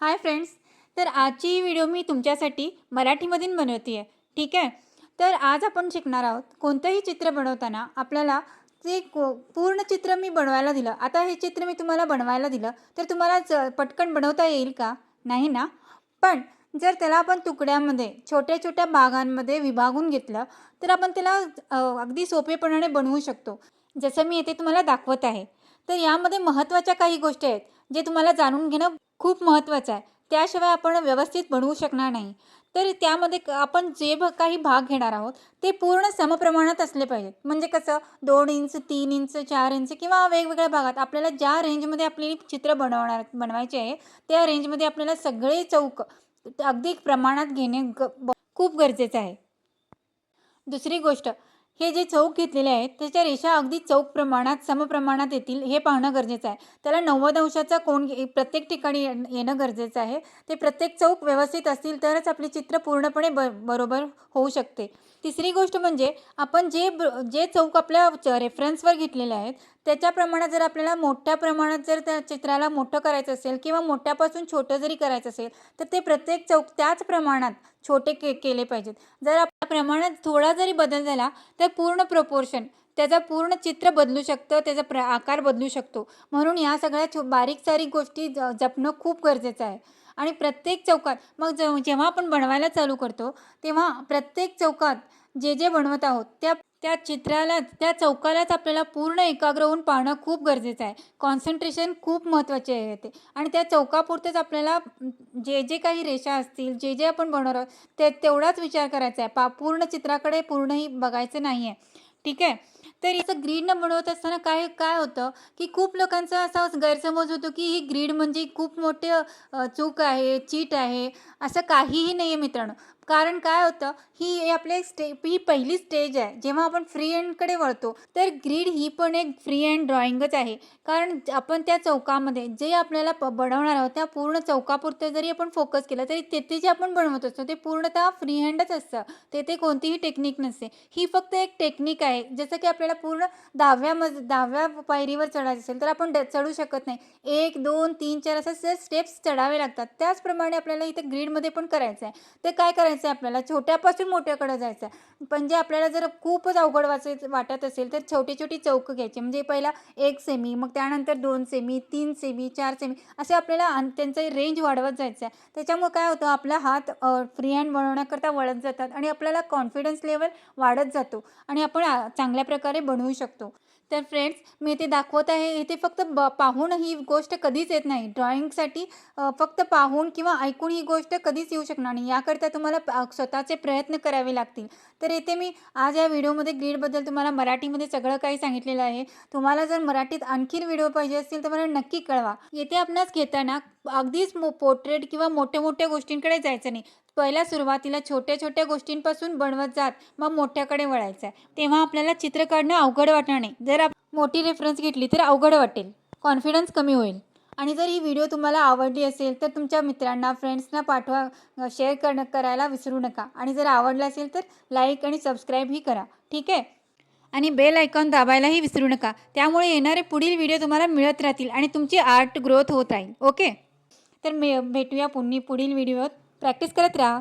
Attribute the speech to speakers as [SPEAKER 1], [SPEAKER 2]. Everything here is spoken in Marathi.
[SPEAKER 1] Hi friends. तर आजची ही व्हिडिओ मी तुमच्यासाठी मराठीमधून बनवते आहे. ठीक आहे. तर आज आपण शिकणार आहोत कोणतंही चित्र बनवताना आपल्याला ते पूर्ण चित्र मी बनवायला दिलं. आता हे चित्र मी तुम्हाला बनवायला दिलं तर तुम्हाला पटकन बनवता येईल का? नाही ना. पण जर त्याला आपण तुकड्यामध्ये छोट्या छोट्या भागांमध्ये विभागून घेतलं तर आपण त्याला अगदी सोपेपणाने बनवू शकतो. जसं मी इथे तुम्हाला दाखवत आहे. तर यामध्ये महत्त्वाच्या काही गोष्टी आहेत जे तुम्हाला जाणून घेणं खूप महत्त्वाचं आहे. त्याशिवाय आपण व्यवस्थित बनवू शकणार नाही. तर त्यामध्ये आपण जे काही भाग घेणार आहोत ते पूर्ण समप्रमाणात असले पाहिजेत. म्हणजे कसं 2 इंच, 3 इंच, 4 इंच किंवा वेगवेगळ्या भागात आपल्याला ज्या रेंजमध्ये आपली चित्र बनवायचे आहे त्या रेंजमध्ये आपल्याला सगळे चौक अगदी प्रमाणात घेणे खूप गरजेचं आहे. दुसरी गोष्ट, हे जे चौक घेतलेले आहेत त्याच्या रेषा अगदी चौक प्रमाणात समप्रमाणात येतील हे पाहणं गरजेचं आहे. त्याला 90 अंशाचा कोन प्रत्येक ठिकाणी येणं गरजेचं आहे. ते प्रत्येक चौक व्यवस्थित असतील तरच आपले चित्र पूर्णपणे बरोबर होऊ शकते. तिसरी गोष्ट म्हणजे आपण जे चौक आपल्या रेफरन्सवर घेतलेले आहेत त्याच्या प्रमाणात जर आपल्याला मोठ्या प्रमाणात जर त्या चित्राला मोठं करायचं असेल किंवा मोठ्यापासून छोटं जरी करायचं असेल तर ते प्रत्येक चौक त्याच प्रमाणात छोटे केले पाहिजेत. जर आपल्या प्रमाणात थोडा जरी बदल झाला तर पूर्ण प्रपोर्शन त्याचं पूर्ण चित्र बदलू शकतं, त्याचा आकार बदलू शकतो. म्हणून या सगळ्या बारीक सारीक गोष्टी जपणं खूप गरजेचं आहे. आणि प्रत्येक चौकात मग जेव्हा आपण बनवायला चालू करतो तेव्हा प्रत्येक चौकात जे बनवत आहोत त्या त्या चित्राला त्या चौकालाच आपल्याला पूर्ण एकाग्र होऊन पाहणं खूप गरजेचं आहे. कॉन्सन्ट्रेशन खूप महत्त्वाचे आहे ते. आणि त्या चौकापुरतेच आपल्याला जे काही रेषा असतील जे आपण बनवणार आहोत तेवढाच विचार करायचा आहे. पूर्ण चित्राकडे पूर्णही बघायचं नाही आहे. ठीक आहे. तर याचं ग्रीडनं बनवत असताना काय काय होतं की खूप लोकांचा असा गैरसमज होतो की ही ग्रीड म्हणजे खूप मोठे चूक आहे, चीट आहे. असं काहीही नाही आहे मित्रांनो. कारण काय होतं ही आपल्या ही पहिली स्टेज आहे. जेव्हा आपण फ्री हँडकडे वळतो तर ग्रीड ही पण एक फ्री हँड ड्रॉइंगच आहे. कारण आपण त्या चौकामध्ये जे आपल्याला बनवणार आहोत त्या पूर्ण चौकापुरतं जरी आपण फोकस केलं तरी तेथे जे आपण बनवत असतो ते पूर्णतः फ्री हँडच असतं. तेथे कोणतीही टेक्निक नसते. ही फक्त एक टेक्निक आहे. जसं की आपल्याला पूर्ण 10व्या पायरीवर चढायचं असेल तर आपण चढू शकत नाही. 1, 2, 3, 4 असं स्टेप्स चढावे लागतात. त्याचप्रमाणे आपल्याला इथे ग्रीडमध्ये पण करायचं आहे. ते काय करायचं आहे आपल्याला छोट्यापासून मोठ्याकडे जायचं आहे. पण जे आपल्याला जर खूपच अवघड वाटत असेल तर छोटी चौक घ्यायची. म्हणजे पहिला 1 सेमी, मग त्यानंतर 2 सेमी, 3 सेमी, 4 सेमी असे आपल्याला त्यांचं रेंज वाढवत जायचं आहे. त्याच्यामुळे काय होतं आपला हात फ्री हँड बनवण्याकरता वळत जातात आणि आपल्याला कॉन्फिडन्स लेवल वाढत जातो आणि आपण चांगल्या प्रकारे बनवू शकतो. तर फ्रेंड्स मी इथे दाखवत आहे. इथे फक्त पाहून ही गोष्ट कधीच येत नाही. ड्रॉइंगसाठी फक्त पाहून किंवा ऐकून ही गोष्ट कधीच येऊ शकणार नाही. याकरता तुम्हाला स्वतःचे प्रयत्न करावे लागतील. तर इथे मी आज या व्हिडिओमध्ये ग्रीडबद्दल तुम्हाला मराठीमध्ये सगळं काही सांगितलेलं आहे. तुम्हाला जर मराठीत आणखीन व्हिडिओ पाहिजे असतील तर मला नक्की कळवा. येथे आपणास घेताना अगदीच पोर्ट्रेट किंवा मोठ्या गोष्टींकडे जायचं नाही. पहिल्या सुरुवातीला छोट्या गोष्टींपासून बनवत जात मग मोठ्याकडे वळायचं आहे. तेव्हा आपल्याला चित्र काढणं अवघड वाटणार नाही. जर मोठी रेफरन्स घेतली तर अवघड वाटेल, कॉन्फिडन्स कमी होईल. आणि जर ही व्हिडिओ तुम्हाला आवडली असेल तर तुमच्या मित्रांना, फ्रेंड्सना पाठवा. शेअर करायला विसरू नका. आणि जर आवडलं असेल तर लाईक आणि सबस्क्राईबही करा. ठीक आहे. आणि बेल आयकॉन दाबायलाही विसरू नका. त्यामुळे येणारे पुढील व्हिडिओ तुम्हाला मिळत राहतील आणि तुमची आर्ट ग्रोथ होत राहील. ओके. तर भेटूया पुढील व्हिडिओत. प्रॅक्टिस करत राहा.